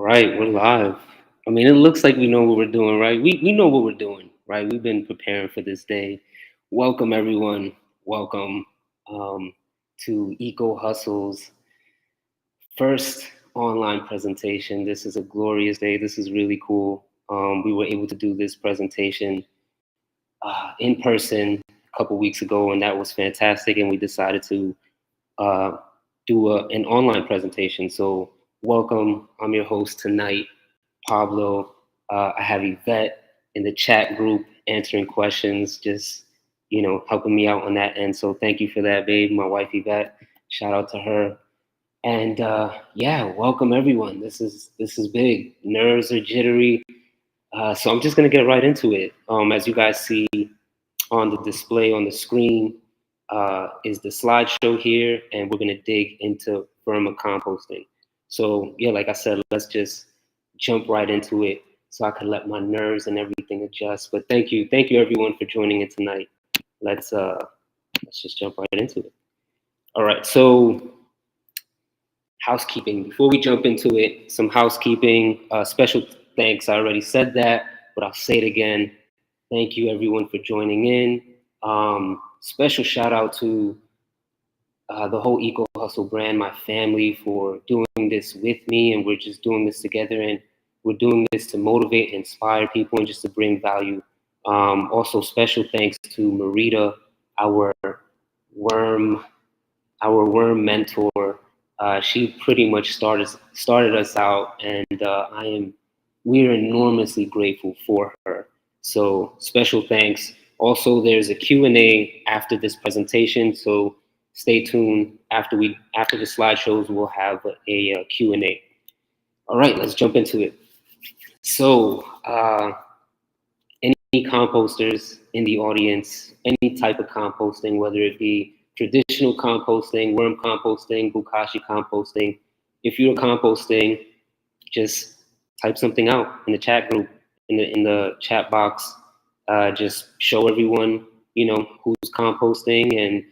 right, we're live. I mean, it looks like we know what we're doing, right? We know what we're doing, right? We've been preparing for this day. Welcome, everyone. Welcome um, to Eco Hustle's first online presentation. This is a glorious day. This is really cool. We were able to do this presentation in person a couple weeks ago, and that was fantastic. And we decided to uh, do an online presentation. So, welcome. I'm your host tonight, Pablo. I have Yvette in the chat group answering questions, just helping me out on that end. So, thank you for that, babe. My wife Yvette. Shout out to her. And yeah, welcome everyone. This is big. Nerves are jittery. So I'm just gonna get right into it. As you guys see on the display on the screen is the slideshow here, and we're gonna dig into vermicomposting. So yeah, like I said, let's just jump right into it so I can let my nerves and everything adjust. But thank you everyone for joining in tonight. Let's just jump right into it. All right, so housekeeping. Before we jump into it, some housekeeping. Special thanks. I already said that, but I'll say it again. Thank you everyone for joining in. Special shout out to the whole Eco Hustle brand, my family, for doing this with me, and we're just doing this together, and we're doing this to motivate and inspire people and just to bring value. Also, special thanks to Marita, our worm, our worm mentor. She pretty much started us out, and we're enormously grateful for her. So special thanks. Also, there's a Q&A after this presentation, so stay tuned. After the slideshows, we'll have a Q&A. All right, let's jump into it. So, any composters in the audience, any type of composting, whether it be traditional composting, worm composting, bukashi composting, if you're composting, just type something out in the chat group, in the chat box. Just show everyone, who's composting. And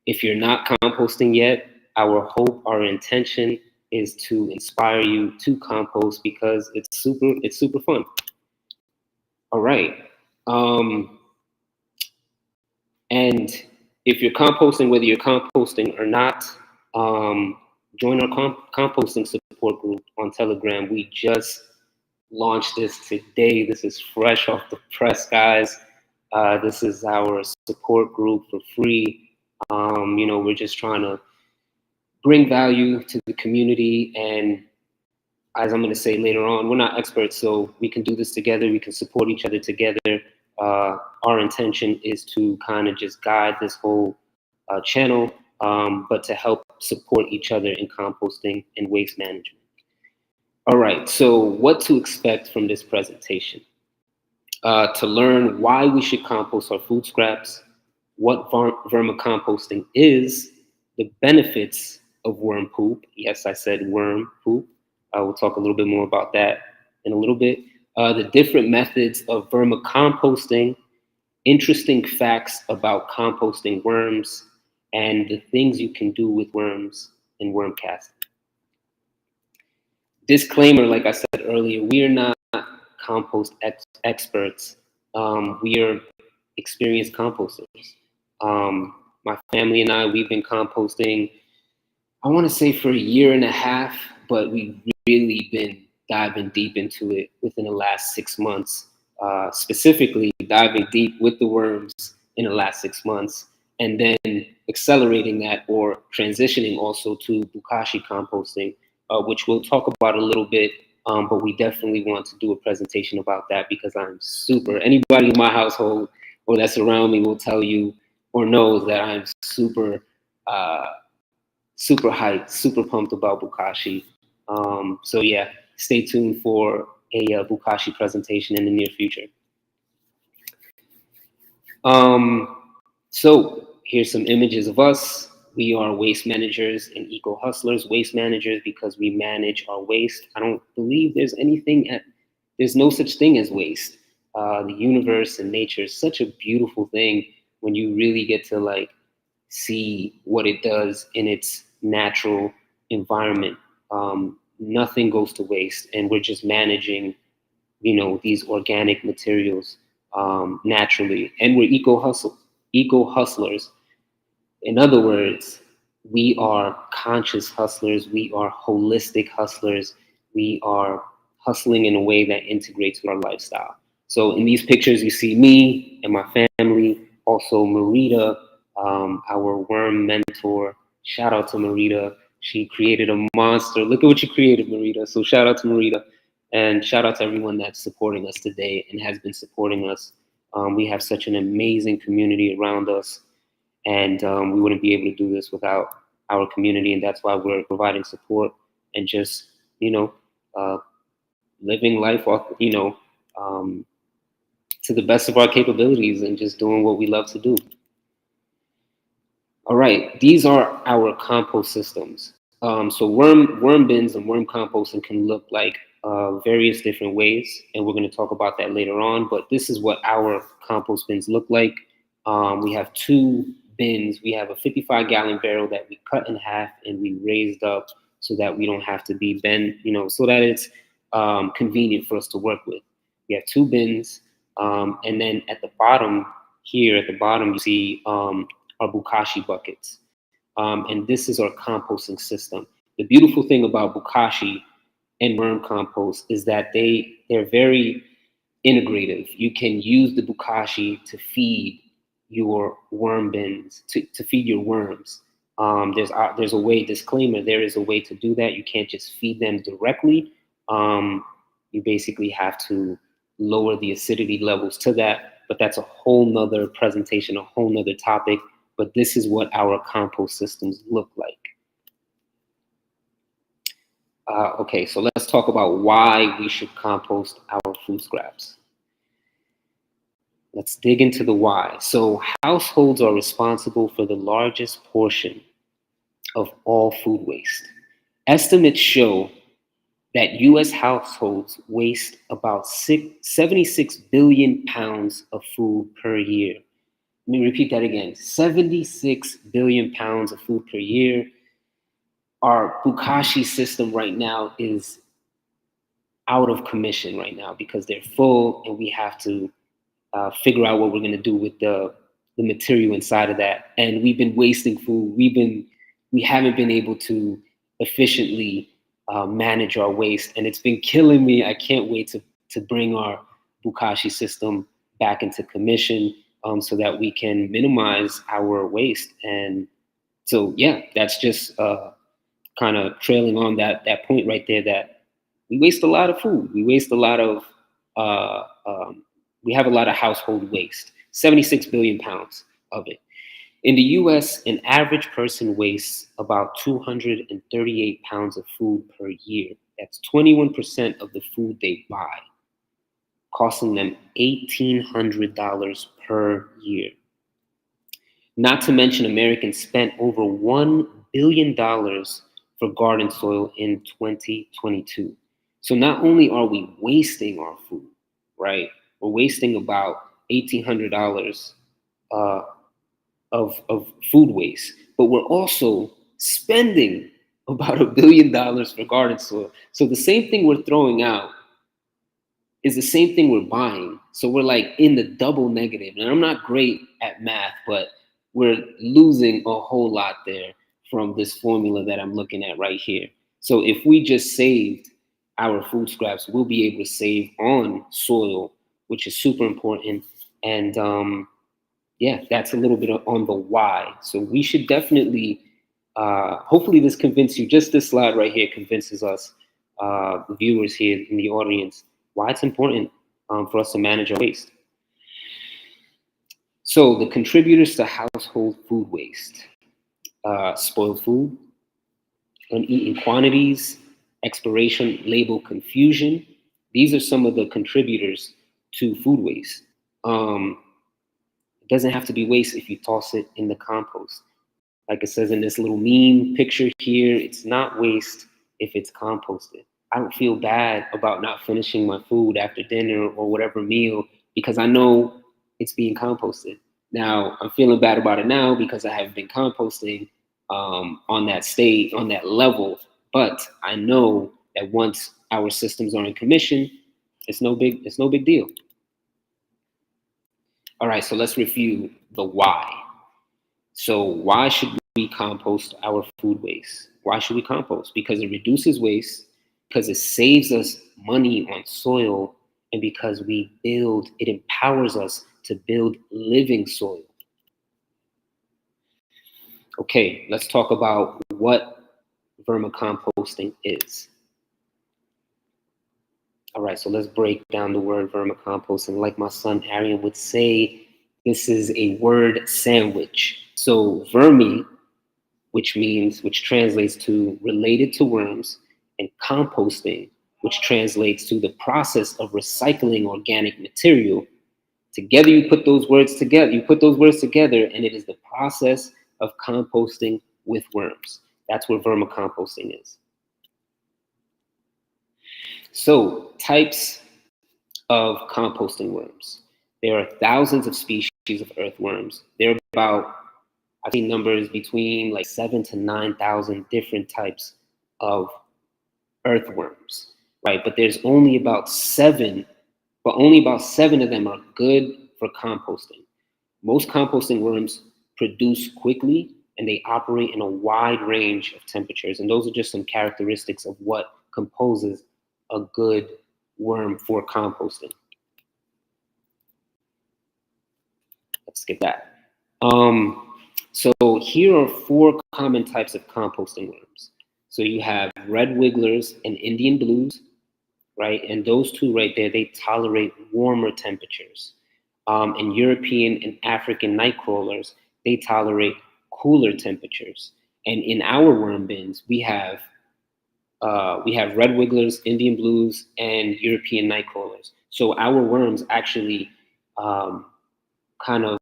if you're not composting yet, our hope, our intention is to inspire you to compost because it's super fun. All right. And if you're composting, whether you're composting or not, join our composting support group on Telegram. We just launched this today. This is fresh off the press, guys. This is our support group for free. We're just trying to bring value to the community. And as I'm going to say later on, we're not experts, so we can do this together. We can support each other together. Our intention is to kind of just guide this whole channel, but to help support each other in composting and waste management. All right, so what to expect from this presentation? To learn why we should compost our food scraps, what vermicomposting is, the benefits of worm poop. Yes, I said worm poop. We'll talk a little bit more about that in a little bit. The different methods of vermicomposting, interesting facts about composting worms, and the things you can do with worms and worm casting. Disclaimer, like I said earlier, we are not compost experts. We are experienced composters. My family and I, we've been composting, I want to say for a year and a half, but we've really been diving deep into it within the last 6 months, specifically diving deep with the worms in the last 6 months, and then accelerating that or transitioning also to bukashi composting, which we'll talk about a little bit, but we definitely want to do a presentation about that because anybody in my household or that's around me will tell you or knows that I'm super hyped, super pumped about bukashi. So yeah, stay tuned for a bukashi presentation in the near future. So here's some images of us. We are waste managers and eco hustlers. Waste managers because we manage our waste. I don't believe there's no such thing as waste. The universe and nature is such a beautiful thing when you really get to see what it does in its natural environment. nothing goes to waste, and we're just managing, these organic materials naturally, and we're eco hustlers. In other words, we are conscious hustlers. We are holistic hustlers. We are hustling in a way that integrates with our lifestyle. So in these pictures, you see me and my family, also Marita, our worm mentor. Shout out to Marita. She created a monster. Look at what you created, Marita. So shout out to Marita. And shout out to everyone that's supporting us today and has been supporting us. We have such an amazing community around us, and we wouldn't be able to do this without our community, and that's why we're providing support and just, uh, living life, um, to the best of our capabilities and just doing what we love to do. All right, these are our compost systems. So worm bins and worm composting can look like various different ways, and we're going to talk about that later on. But this is what our compost bins look like. We have two bins. We have a 55-gallon barrel that we cut in half and we raised up so that we don't have to be bent, so that it's convenient for us to work with. We have two bins, and then at the bottom you see our Bukashi buckets. And this is our composting system. The beautiful thing about Bukashi and worm compost is that they're very integrative. You can use the Bukashi to feed your worm bins, to feed your worms. There's a way, disclaimer, there is a way to do that. You can't just feed them directly. You basically have to lower the acidity levels to that, but that's a whole nother presentation, a whole nother topic. But this is what our compost systems look like. Okay, so let's talk about why we should compost our food scraps. Let's dig into the why. So households are responsible for the largest portion of all food waste. Estimates show that US households waste about 76 billion pounds of food per year. Let me repeat that again, 76 billion pounds of food per year. Our Bukashi system right now is out of commission right now because they're full, and we have to figure out what we're going to do with the material inside of that. And we've been wasting food. We haven't been able to efficiently manage our waste, and it's been killing me. I can't wait to bring our Bukashi system back into commission so that we can minimize our waste. And so, yeah, that's just kind of trailing on that point right there, that we waste a lot of food. We waste a lot of we have a lot of household waste, 76 billion pounds of it. In the US, an average person wastes about 238 pounds of food per year. That's 21% of the food they buy, costing them $1,800 per year. Not to mention, Americans spent over $1 billion for garden soil in 2022. So not only are we wasting our food, right? We're wasting about $1,800 of food waste, but we're also spending about $1 billion for garden soil. So the same thing we're throwing out is the same thing we're buying. So we're like in the double negative. And I'm not great at math, but we're losing a whole lot there from this formula that I'm looking at right here. So if we just saved our food scraps, we'll be able to save on soil, which is super important. And yeah, that's a little bit on the why. So we should definitely, hopefully this convinces you, just this slide right here convinces us, the viewers here in the audience, why it's important for us to manage our waste. So the contributors to household food waste: spoiled food, uneaten quantities, expiration label confusion. These are some of the contributors to food waste. It doesn't have to be waste if you toss it in the compost. Like it says in this little meme picture here, it's not waste if it's composted. I don't feel bad about not finishing my food after dinner or whatever meal because I know it's being composted. Now, I'm feeling bad about it now because I haven't been composting on that level, but I know that once our systems are in commission, it's no big deal. All right, so let's review the why. So why should we compost our food waste? Why should we compost? Because it reduces waste, because it saves us money on soil, and because it empowers us to build living soil. Okay, let's talk about what vermicomposting is. All right, so let's break down the word vermicomposting. Like my son Arian would say, this is a word sandwich. So vermi, which translates to related to worms, and composting, which translates to the process of recycling organic material. Together, you put those words together, and it is the process of composting with worms. That's what vermicomposting is. So, types of composting worms. There are thousands of species of earthworms. There are about, I've seen numbers between like 7,000 to 9,000 different types of earthworms, right? But there's only about seven of them are good for composting. Most composting worms produce quickly and they operate in a wide range of temperatures. And those are just some characteristics of what composes a good worm for composting. Let's skip that. So here are 4 common types of composting worms. So you have red wigglers and Indian blues, right? And those 2 right there, they tolerate warmer temperatures. And European and African night crawlers, they tolerate cooler temperatures. And in our worm bins, we have red wigglers, Indian blues, and European night crawlers. So our worms actually kind of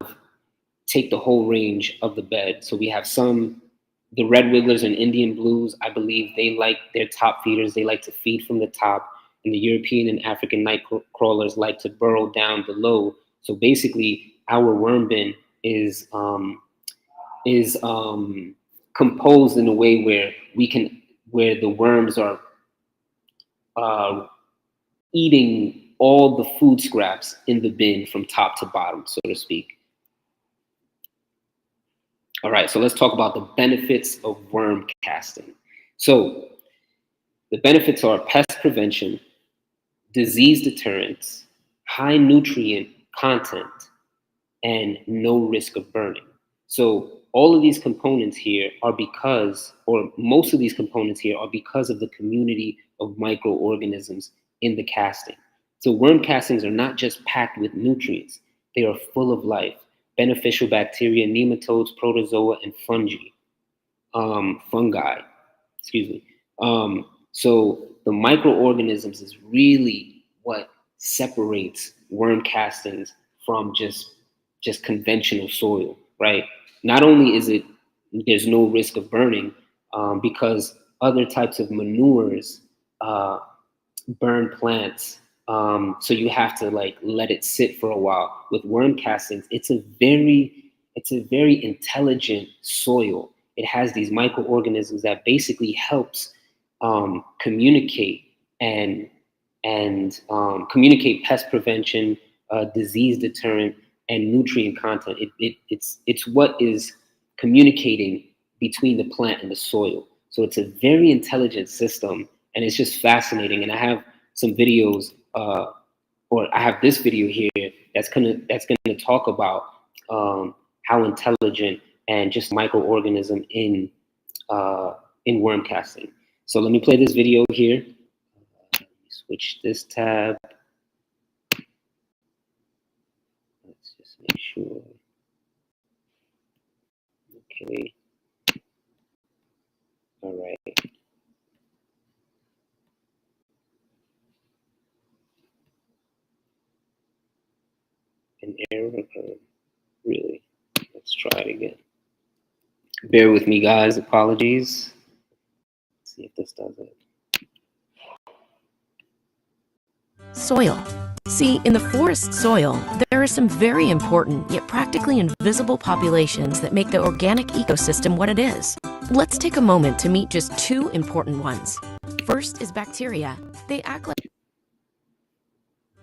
take the whole range of the bed. So we have the red wigglers and Indian blues, I believe they're top feeders. They like to feed from the top. And the European and African night crawlers like to burrow down below. So basically, our worm bin is composed in a way where the worms are eating all the food scraps in the bin from top to bottom, so to speak. All right, so let's talk about the benefits of worm casting. So the benefits are pest prevention, disease deterrence, high nutrient content, and no risk of burning. So all of these components here are most of these components here are because of the community of microorganisms in the casting. So worm castings are not just packed with nutrients, they are full of life, beneficial bacteria, nematodes, protozoa, and fungi. So the microorganisms is really what separates worm castings from just conventional soil, right? Not only there's no risk of burning, because other types of manures burn plants. So you have to let it sit for a while. With worm castings, it's a very intelligent soil. It has these microorganisms that basically helps communicate and communicate pest prevention, disease deterrent, and nutrient content. It's what is communicating between the plant and the soil. So it's a very intelligent system, and it's just fascinating. And I have some videos, or I have this video here that's gonna talk about how intelligent and just microorganism in worm casting. So let me play this video here. Switch this tab. Let's just make sure. Okay. All right. An error? Really? Let's try it again. Bear with me, guys. Apologies. Let's see if this does it. Soil. See, in the forest soil, there are some very important yet practically invisible populations that make the organic ecosystem what it is. Let's take a moment to meet just 2 important ones. First is bacteria. They act like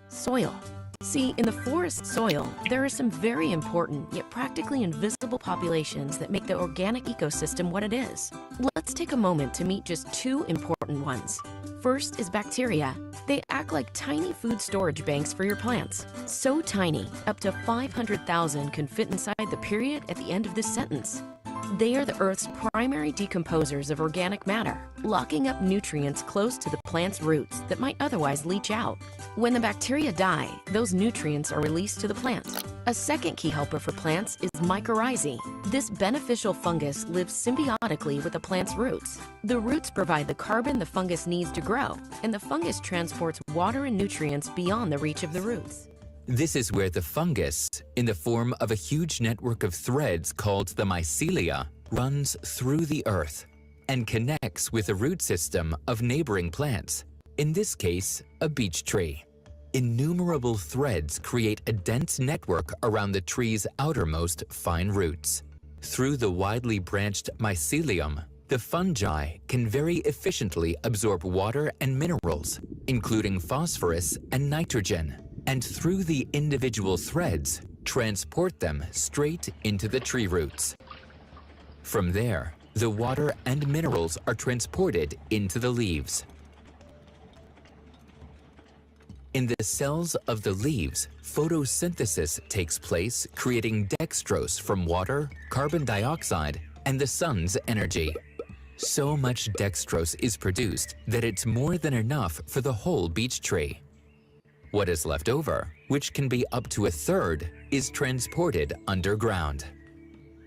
soil. See, in the forest soil, there are some very important yet practically invisible populations that make the organic ecosystem what it is. Let's take a moment to meet just two important ones. First is bacteria. They act like tiny food storage banks for your plants. So tiny, up to 500,000 can fit inside the period at the end of this sentence. They are the Earth's primary decomposers of organic matter, locking up nutrients close to the plant's roots that might otherwise leach out. When the bacteria die, those nutrients are released to the plant. A second key helper for plants is mycorrhizae. This beneficial fungus lives symbiotically with the plant's roots. The roots provide the carbon the fungus needs to grow, and the fungus transports water and nutrients beyond the reach of the roots. This is where the fungus, in the form of a huge network of threads called the mycelia, runs through the earth and connects with the root system of neighboring plants, in this case, a beech tree. Innumerable threads create a dense network around the tree's outermost fine roots. Through the widely branched mycelium, the fungi can very efficiently absorb water and minerals, including phosphorus and nitrogen, and through the individual threads, transport them straight into the tree roots. From there, the water and minerals are transported into the leaves. In the cells of the leaves, photosynthesis takes place, creating dextrose from water, carbon dioxide, and the sun's energy. So much dextrose is produced that it's more than enough for the whole beech tree. What is left over, which can be up to a third, is transported underground.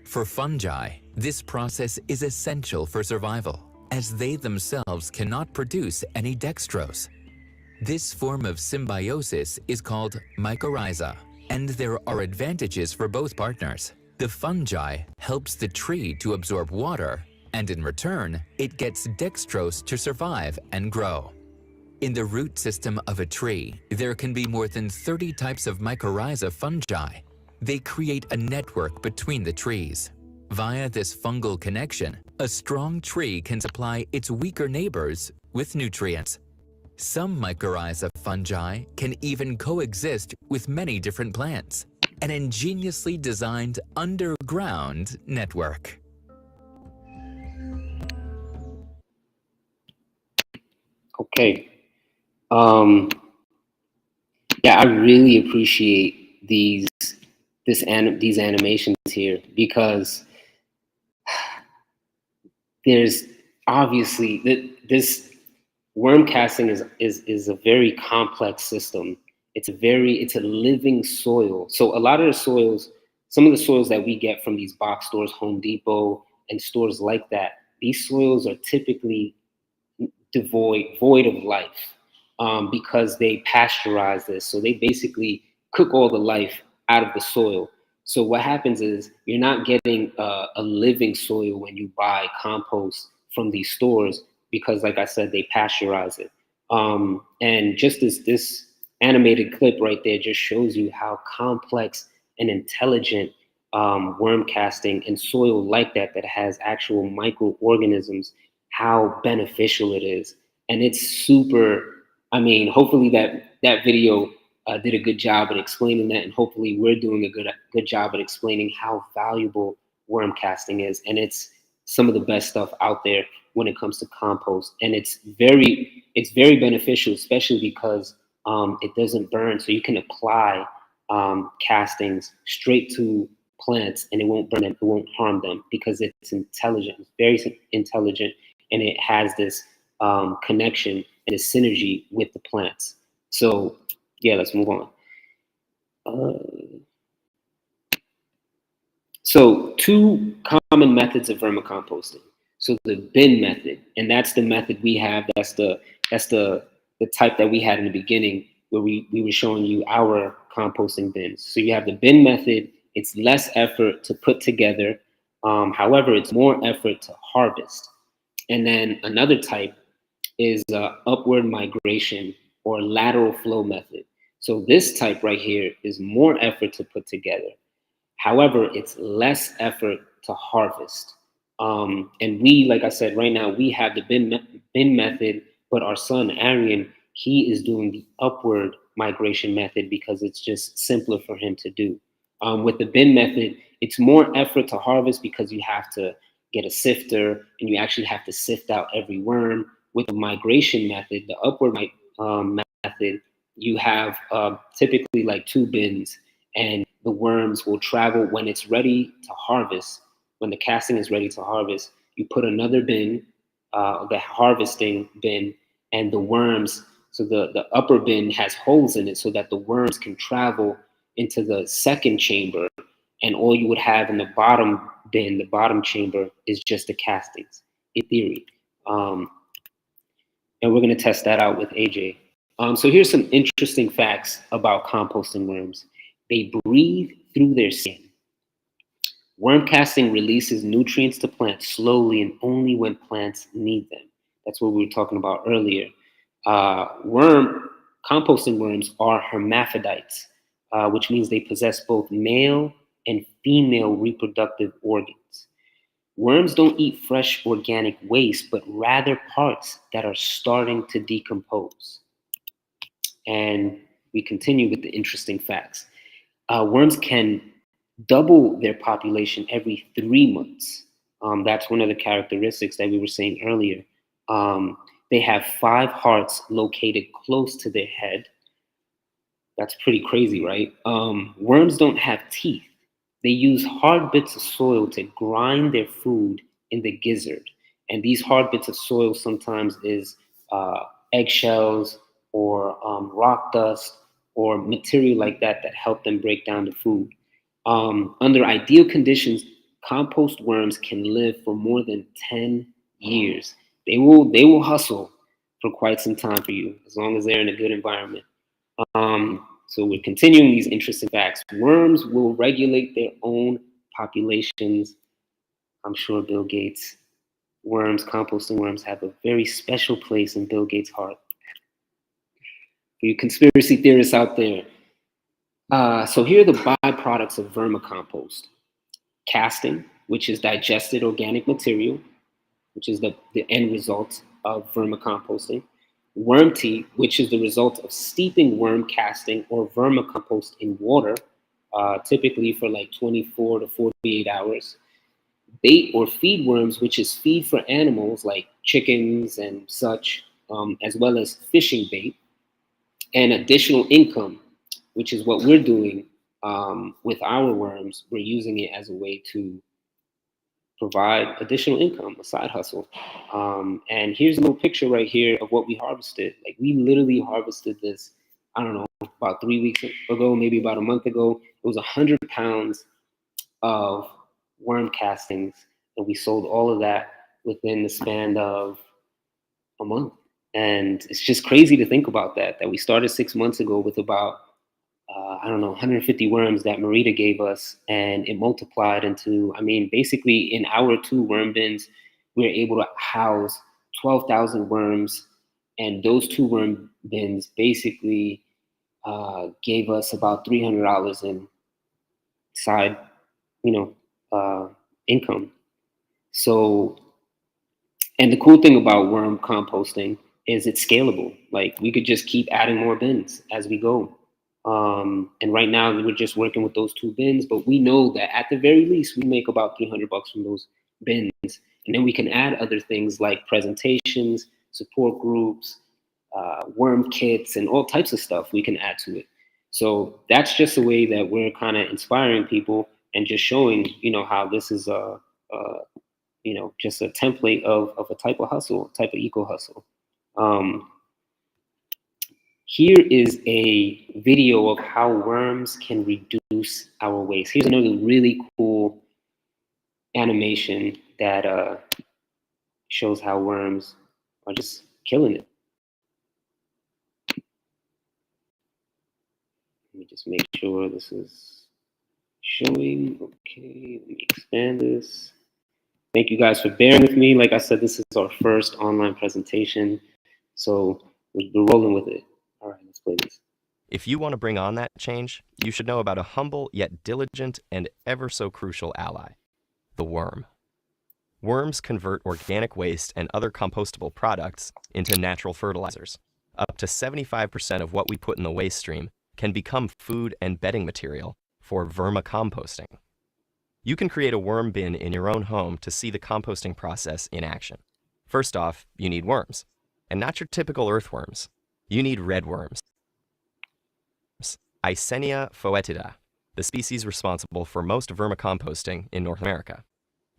For fungi, this process is essential for survival, as they themselves cannot produce any dextrose. This form of symbiosis is called mycorrhiza, and there are advantages for both partners. The fungi helps the tree to absorb water, and in return, it gets dextrose to survive and grow. In the root system of a tree, there can be more than 30 types of mycorrhiza fungi. They create a network between the trees. Via this fungal connection, a strong tree can supply its weaker neighbors with nutrients. Some mycorrhiza fungi can even coexist with many different plants, an ingeniously designed underground network. Okay. Yeah, I really appreciate these animations here, because there's obviously this worm casting is a very complex system. It's a living soil. So a lot of the soils, some of the soils that we get from these box stores, Home Depot and stores like that, these soils are typically void of life, because they pasteurize this. So they basically cook all the life out of the soil. So what happens is you're not getting a living soil when you buy compost from these stores, because like I said, they pasteurize it. And just as this animated clip right there just shows you how complex and intelligent worm casting and soil like that has actual microorganisms, how beneficial it is. And it's super, I mean, hopefully that video did a good job at explaining that, and hopefully we're doing a good job at explaining how valuable worm casting is. And it's some of the best stuff out there when it comes to compost. And it's very beneficial, especially because it doesn't burn. So you can apply castings straight to plants and it won't burn them, it won't harm them, because it's intelligent, it's very intelligent, and it has this connection and a synergy with the plants. So yeah, let's move on. So two common methods of vermicomposting. So the bin method, and that's the method we have. That's the type that we had in the beginning, where we were showing you our composting bins. So you have the bin method. It's less effort to put together. However, it's more effort to harvest. And then another type is upward migration or lateral flow method. So this type right here is more effort to put together. However, it's less effort to harvest. And we, like I said, right now we have the bin method But our son, Arian, he is doing the upward migration method because it's just simpler for him to do. With the bin method, it's more effort to harvest because you have to get a sifter and you actually have to sift out every worm. With the migration method, the upward method, you have typically like two bins, and the worms will travel when it's ready to harvest. When the casting is ready to harvest, you put another bin, the harvesting bin, and the worms. So the upper bin has holes in it so that the worms can travel into the second chamber, and all you would have in the bottom bin, the bottom chamber, is just the castings, in theory. And we're going to test that out with AJ. So here's some interesting facts about composting worms. They breathe through their skin. Worm casting releases nutrients to plants slowly and only when plants need them. That's what we were talking about earlier. Composting worms are hermaphrodites, which means they possess both male and female reproductive organs. Worms don't eat fresh organic waste, but rather parts that are starting to decompose. And we continue with the interesting facts. Worms can double their population every 3 months. That's one of the characteristics that we were saying earlier. They have 5 hearts located close to their head. That's pretty crazy, right? Worms don't have teeth. They use hard bits of soil to grind their food in the gizzard. And these hard bits of soil sometimes is eggshells or rock dust or material like that that help them break down the food. Under ideal conditions, compost worms can live for more than 10 years. They will hustle for quite some time for you, as long as they're in a good environment. So we're continuing these interesting facts. Worms will regulate their own populations. I'm sure Bill Gates' composting worms, have a very special place in Bill Gates' heart. For you conspiracy theorists out there. So here are the byproducts of vermicompost. Casting, which is digested organic material, which is the end result of vermicomposting. Worm tea, which is the result of steeping worm casting or vermicompost in water, typically for like 24 to 48 hours. Bait or feed worms, which is feed for animals like chickens and such, as well as fishing bait. And additional income, which is what we're doing with our worms. We're using it as a way to provide additional income, a side hustle. And here's a little picture right here of what we harvested. Like, we literally harvested this, I don't know, about 3 weeks ago, maybe about a month ago. It was 100 pounds of worm castings, and we sold all of that within the span of a month. And it's just crazy to think about that we started 6 months ago with about 150 worms that Marita gave us, and it multiplied into, basically in our 2 worm bins, we were able to house 12,000 worms, and those 2 worm bins basically gave us about $300 in side, income. So, and the cool thing about worm composting is it's scalable. Like, we could just keep adding more bins as we go. And right now we're just working with those 2 bins, but we know that at the very least we make about $300 from those bins, and then we can add other things like presentations, support groups, worm kits, and all types of stuff we can add to it. So that's just a way that we're kind of inspiring people and just showing, how this is just a template of a type of hustle, type of eco hustle. Here is a video of how worms can reduce our waste. Here's another really cool animation that shows how worms are just killing it. Let me just make sure this is showing. Okay, let me expand this. Thank you guys for bearing with me. Like I said, this is our first online presentation, so we're rolling with it. All right, let's play this. If you want to bring on that change, you should know about a humble yet diligent and ever so crucial ally, the worm. Worms convert organic waste and other compostable products into natural fertilizers. Up to 75% of what we put in the waste stream can become food and bedding material for vermicomposting. You can create a worm bin in your own home to see the composting process in action. First off, you need worms, and not your typical earthworms. You need red worms, Eisenia foetida, the species responsible for most vermicomposting in North America.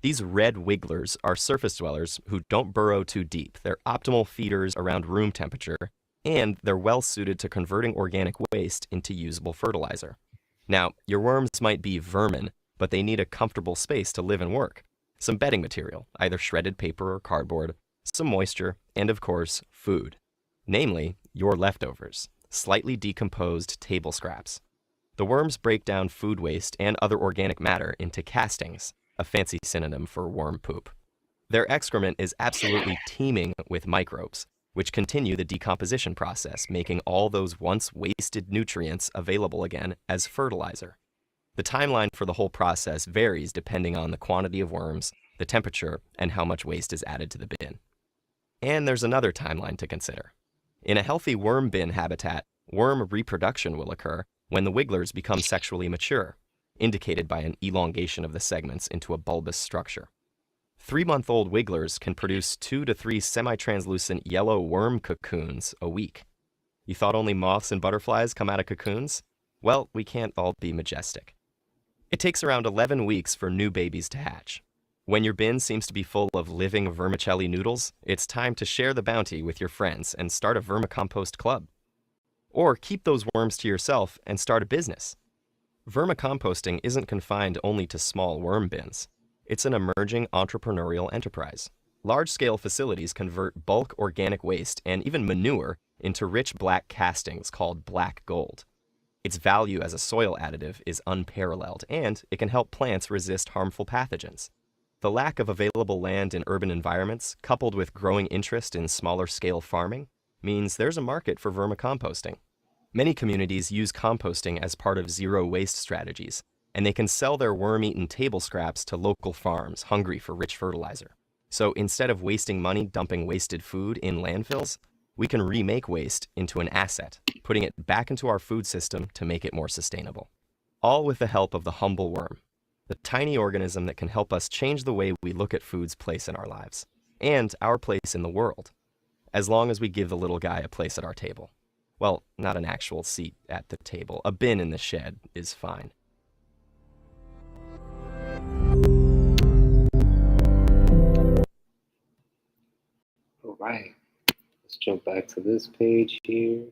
These red wigglers are surface dwellers who don't burrow too deep. They're optimal feeders around room temperature, and they're well suited to converting organic waste into usable fertilizer. Now, your worms might be vermin, but they need a comfortable space to live and work. Some bedding material, either shredded paper or cardboard, some moisture, and of course, food. Namely, your leftovers, slightly decomposed table scraps. The worms break down food waste and other organic matter into castings, a fancy synonym for worm poop. Their excrement is absolutely teeming with microbes, which continue the decomposition process, making all those once wasted nutrients available again as fertilizer. The timeline for the whole process varies depending on the quantity of worms, the temperature, and how much waste is added to the bin. And there's another timeline to consider. In a healthy worm bin habitat, worm reproduction will occur when the wigglers become sexually mature, indicated by an elongation of the segments into a bulbous structure. 3-month-old wigglers can produce 2 to 3 semi-translucent yellow worm cocoons a week. You thought only moths and butterflies come out of cocoons? Well, we can't all be majestic. It takes around 11 weeks for new babies to hatch. When your bin seems to be full of living vermicelli noodles, it's time to share the bounty with your friends and start a vermicompost club. Or keep those worms to yourself and start a business. Vermicomposting isn't confined only to small worm bins. It's an emerging entrepreneurial enterprise. Large-scale facilities convert bulk organic waste and even manure into rich black castings called black gold. Its value as a soil additive is unparalleled, and it can help plants resist harmful pathogens. The lack of available land in urban environments, coupled with growing interest in smaller-scale farming, means there's a market for vermicomposting. Many communities use composting as part of zero-waste strategies, and they can sell their worm-eaten table scraps to local farms hungry for rich fertilizer. So instead of wasting money dumping wasted food in landfills, we can remake waste into an asset, putting it back into our food system to make it more sustainable. All with the help of the humble worm, the tiny organism that can help us change the way we look at food's place in our lives, and our place in the world, as long as we give the little guy a place at our table. Well, not an actual seat at the table. A bin in the shed is fine. All right. Let's jump back to this page here.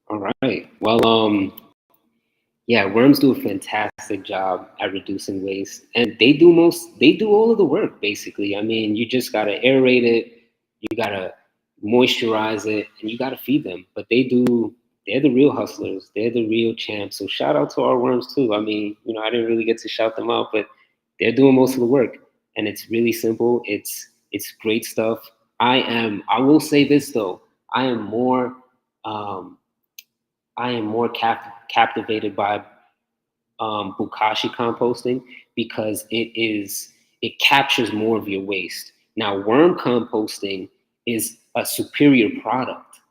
All right. Well, yeah, worms do a fantastic job at reducing waste, and they do all of the work basically. I mean, you just gotta aerate it, you gotta moisturize it, and you gotta feed them. But they're the real hustlers. They're the real champs. So shout out to our worms too. I mean, I didn't really get to shout them out, but they're doing most of the work, and it's really simple. It's great stuff. I will say this though, I am more captivated by bukashi composting because it captures more of your waste. Now, worm composting is a superior product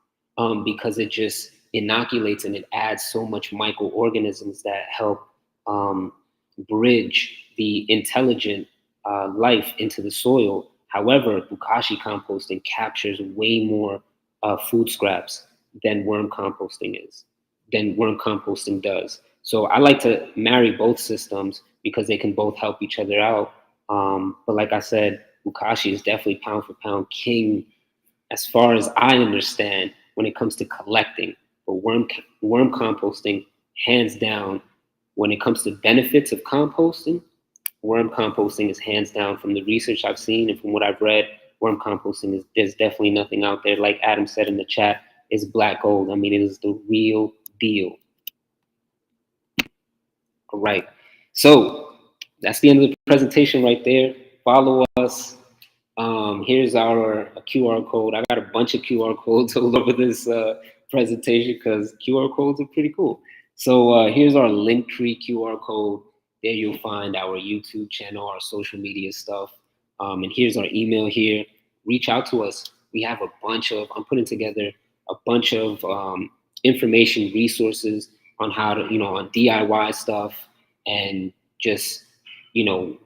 because it just inoculates and it adds so much microorganisms that help bridge the intelligent life into the soil. However, bukashi composting captures way more food scraps than worm composting does. So I like to marry both systems because they can both help each other out. But like I said, bukashi is definitely pound for pound king as far as I understand when it comes to collecting. But worm composting, hands down, when it comes to benefits of composting, worm composting is hands down. From the research I've seen and from what I've read, worm composting there's definitely nothing out there. Like Adam said in the chat, it's black gold. I mean, it is the real deal. All right. So that's the end of the presentation right there. Follow us. Here's our QR code. I got a bunch of QR codes all over this presentation because QR codes are pretty cool. So here's our Linktree QR code. There you'll find our YouTube channel, our social media stuff. And here's our email here. Reach out to us. We have I'm putting together a bunch of information resources on how to, on DIY stuff and just,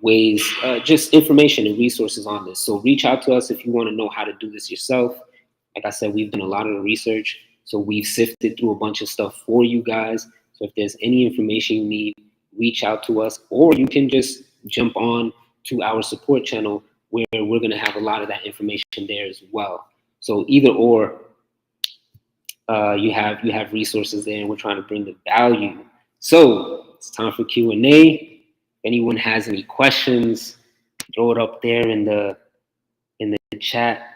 ways, just information and resources on this. So reach out to us if you want to know how to do this yourself. Like I said, we've done a lot of the research. So we've sifted through a bunch of stuff for you guys. So if there's any information you need, reach out to us, or you can just jump on to our support channel where we're going to have a lot of that information there as well. So either or, you have resources there, and we're trying to bring the value. So it's time for Q&A. If anyone has any questions, throw it up there in the chat.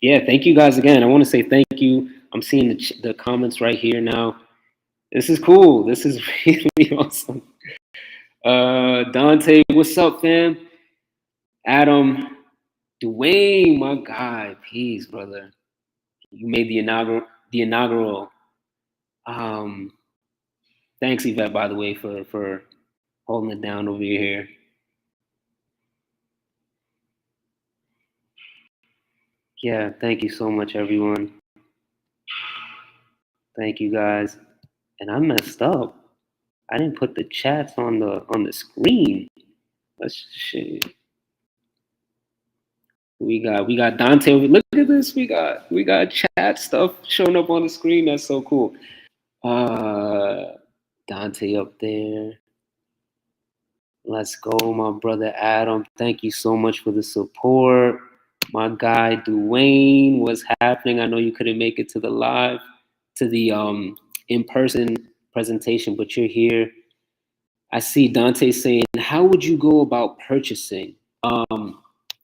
Yeah, thank you guys again. I want to say thank you. I'm seeing the comments right here now. This is cool. This is really awesome. Dante, what's up, fam? Adam, Dwayne, my guy, peace, brother. You made the inaugural. Thanks, Yvette, by the way, for holding it down over here. Yeah, thank you so much, everyone. Thank you, guys. And I messed up. I didn't put the chats on the screen. Let's see. We got Dante. Look at this. We got chat stuff showing up on the screen. That's so cool. Dante up there. Let's go, my brother Adam. Thank you so much for the support. My guy Dwayne, what's happening? I know you couldn't make it to the in-person presentation, but you're here. I see Dante saying, how would you go about purchasing?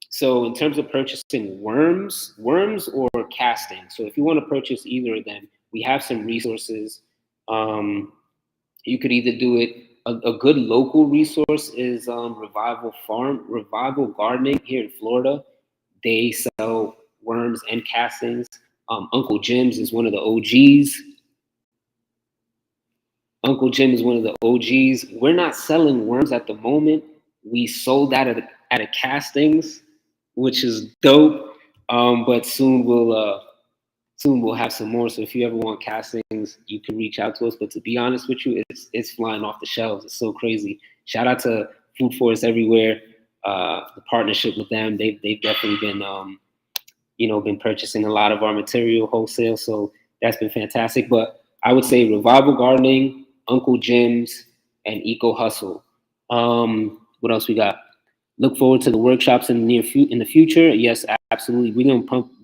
So in terms of purchasing worms or casting. So if you want to purchase either of them, we have some resources. You could either do it. A good local resource is Revival Gardening here in Florida. They sell worms and castings. Uncle Jim's is one of the OGs. Uncle Jim is one of the OGs. We're not selling worms at the moment. We sold out at castings, which is dope. But soon we'll have some more. So if you ever want castings, you can reach out to us. But to be honest with you, it's flying off the shelves. It's so crazy. Shout out to Food Forest Everywhere. The partnership with them, they've definitely been been purchasing a lot of our material wholesale. So that's been fantastic. But I would say Revival Gardening, Uncle Jim's, and Eco Hustle. What else we got? Look forward to the workshops in the future. Yes, absolutely. We're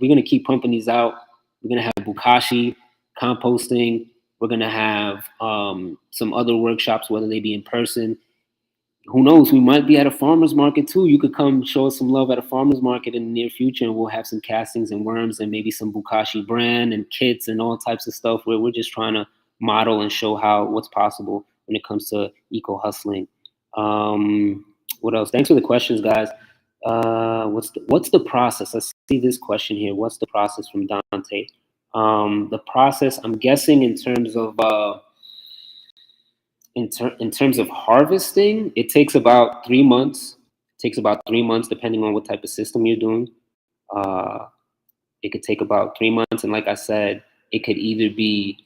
gonna keep pumping these out. We're gonna have Bukashi, composting. We're gonna have some other workshops, whether they be in person. Who knows? We might be at a farmer's market too. You could come show us some love at a farmer's market in the near future, and we'll have some castings and worms and maybe some Bukashi brand and kits and all types of stuff where we're just trying to model and show what's possible when it comes to eco hustling. What else? Thanks for the questions, guys. What's the process? Let's see this question here. What's the process from Dante? The process, I'm guessing, in terms of harvesting, it takes about 3 months. It takes about 3 months, depending on what type of system you're doing. It could take about 3 months, and like I said, it could either be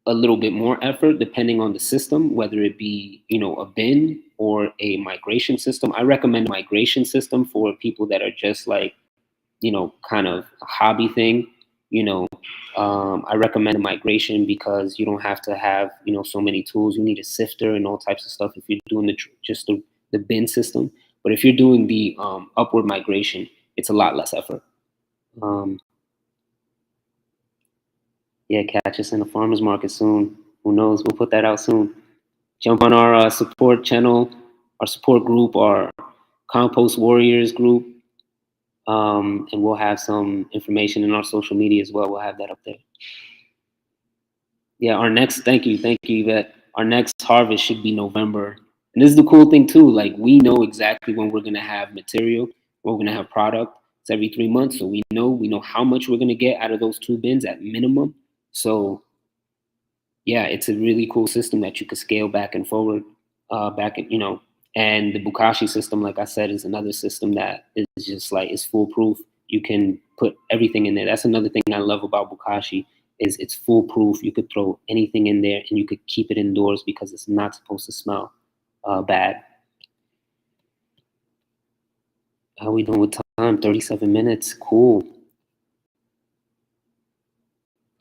a little bit more effort depending on the system, whether it be a bin or a migration system. I recommend a migration system for people that are just like kind of a hobby thing. I recommend a migration because you don't have to have so many tools. You need a sifter and all types of stuff if you're doing just the bin system. But if you're doing the upward migration, it's a lot less effort. Yeah, catch us in the farmers market soon. Who knows? We'll put that out soon. Jump on our support channel, our support group, our Compost Warriors group, and we'll have some information in our social media as well. We'll have that up there. Yeah, thank you, Yvette. Our next harvest should be November. And this is the cool thing too, like we know exactly when we're gonna have material, when we're gonna have product. It's every 3 months, so we know how much we're gonna get out of those 2 bins at minimum. So yeah, it's a really cool system that you could scale back and forward, and the Bukashi system, like I said, is another system that is just like, it's foolproof. You can put everything in there. That's another thing I love about Bukashi, is it's foolproof. You could throw anything in there and you could keep it indoors because it's not supposed to smell bad. How we doing with time? 37 minutes. Cool.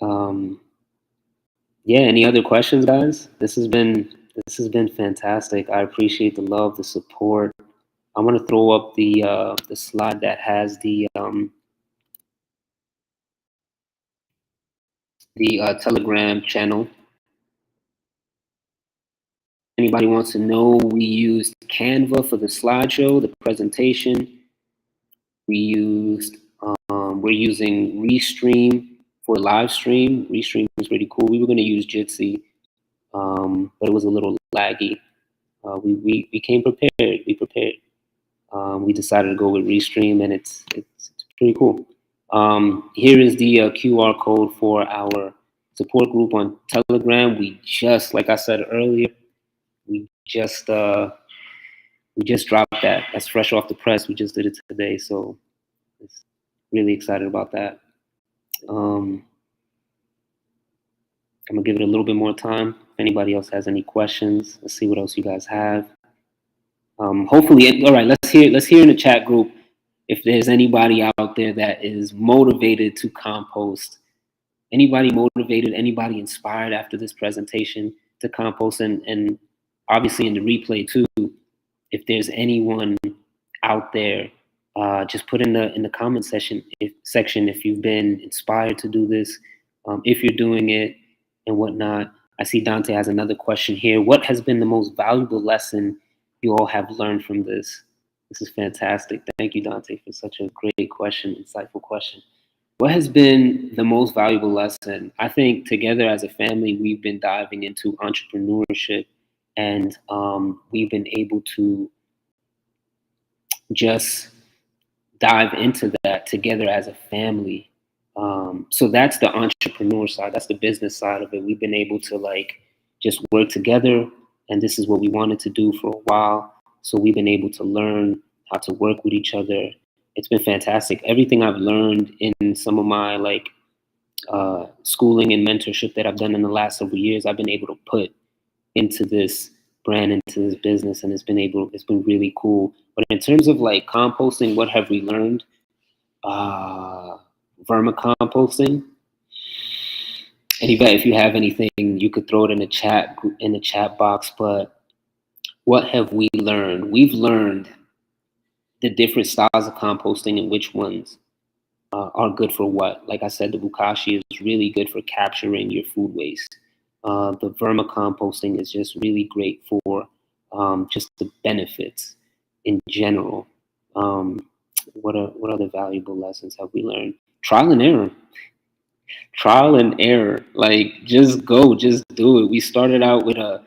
Um, yeah, any other questions, guys? This has been fantastic. I appreciate the love, the support. I'm gonna throw up the slide that has the Telegram channel. Anybody wants to know, we used Canva for the slideshow, the presentation. We're using Restream for live stream. Restream is pretty cool. We were gonna use Jitsi, but it was a little laggy. We came prepared. We prepared. We decided to go with Restream, and it's pretty cool. Here is the QR code for our support group on Telegram. We just, like I said earlier, we just dropped that. That's fresh off the press. We just did it today, so it's really excited about that. I'm gonna give it a little bit more time. If anybody else has any questions, let's see what else you guys have. Hopefully, all right. Let's hear in the chat group if there's anybody out there that is motivated to compost. Anybody motivated? Anybody inspired after this presentation to compost? And obviously in the replay too, if there's anyone out there, just put in the comment section if you've been inspired to do this, if you're doing it and whatnot. I see Dante has another question here. What has been the most valuable lesson you all have learned from this? This is fantastic. Thank you, Dante, for such a great question, insightful question. What has been the most valuable lesson? I think together as a family, we've been diving into entrepreneurship, and we've been able to just dive into that together as a family. So that's the entrepreneur side. That's the business side of it. We've been able to like just work together, and this is what we wanted to do for a while. So we've been able to learn how to work with each other. It's been fantastic. Everything I've learned in some of my like schooling and mentorship that I've done in the last several years, I've been able to put into this brand, into this business, and it's been really cool. But in terms of like composting, what have we learned? Vermicomposting. And if you have anything, you could throw it in the chat box. But what have we learned? We've learned the different styles of composting and which ones are good for what. Like I said, the Bukashi is really good for capturing your food waste. The vermicomposting is just really great for just the benefits in general. What other valuable lessons have we learned? Trial and error. Trial and error. Like just go, just do it. We started out with a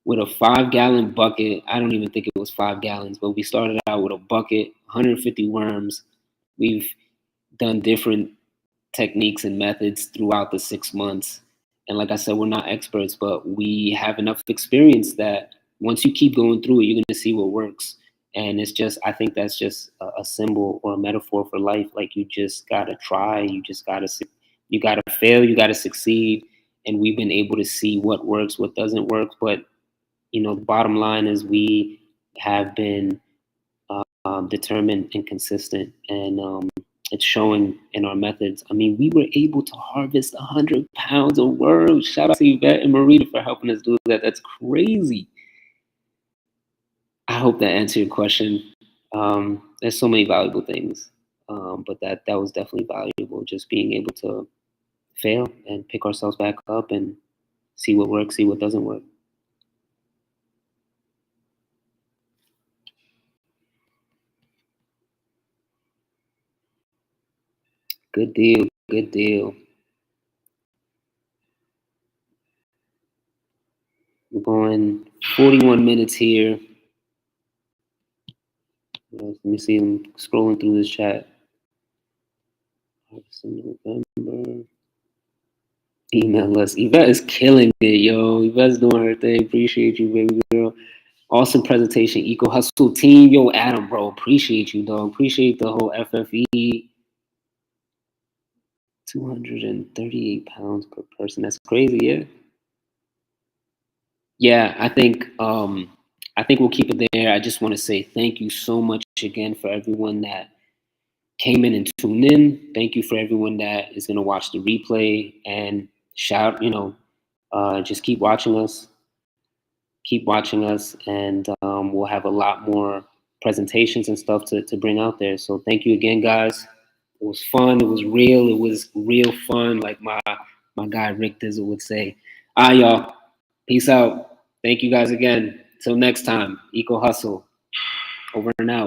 5-gallon bucket. I don't even think it was 5 gallons, but we started out with a bucket, 150 worms. We've done different techniques and methods throughout the 6 months. And like I said, we're not experts, but we have enough experience that once you keep going through it, you're going to see what works. And it's just, I think that's just a symbol or a metaphor for life. Like you just got to try, you got to fail, you got to succeed. And we've been able to see what works, what doesn't work. But, the bottom line is we have been determined and consistent, and it's showing in our methods. I mean, we were able to harvest 100 pounds of worms. Shout out to Yvette and Marita for helping us do that. That's crazy. I hope that answered your question. There's so many valuable things, but that was definitely valuable. Just being able to fail and pick ourselves back up and see what works, see what doesn't work. Good deal. Good deal. We're going 41 minutes here. Let me see. I'm scrolling through this chat. November. Email us. Yvette is killing it, yo. Yvette's doing her thing. Appreciate you, baby girl. Awesome presentation, Eco Hustle team. Yo, Adam, bro, appreciate you, dog. Appreciate the whole FFE. 238 pounds per person. That's crazy, yeah. Yeah, I think we'll keep it there. I just want to say thank you so much again for everyone that came in and tuned in. Thank you for everyone that is going to watch the replay and shout, just keep watching us. Keep watching us, and we'll have a lot more presentations and stuff to bring out there. So thank you again, guys. It was fun. It was real. It was real fun, like my guy Rick Dizzle would say. All right, y'all. Peace out. Thank you guys again. Till next time. Eco Hustle. Over and out.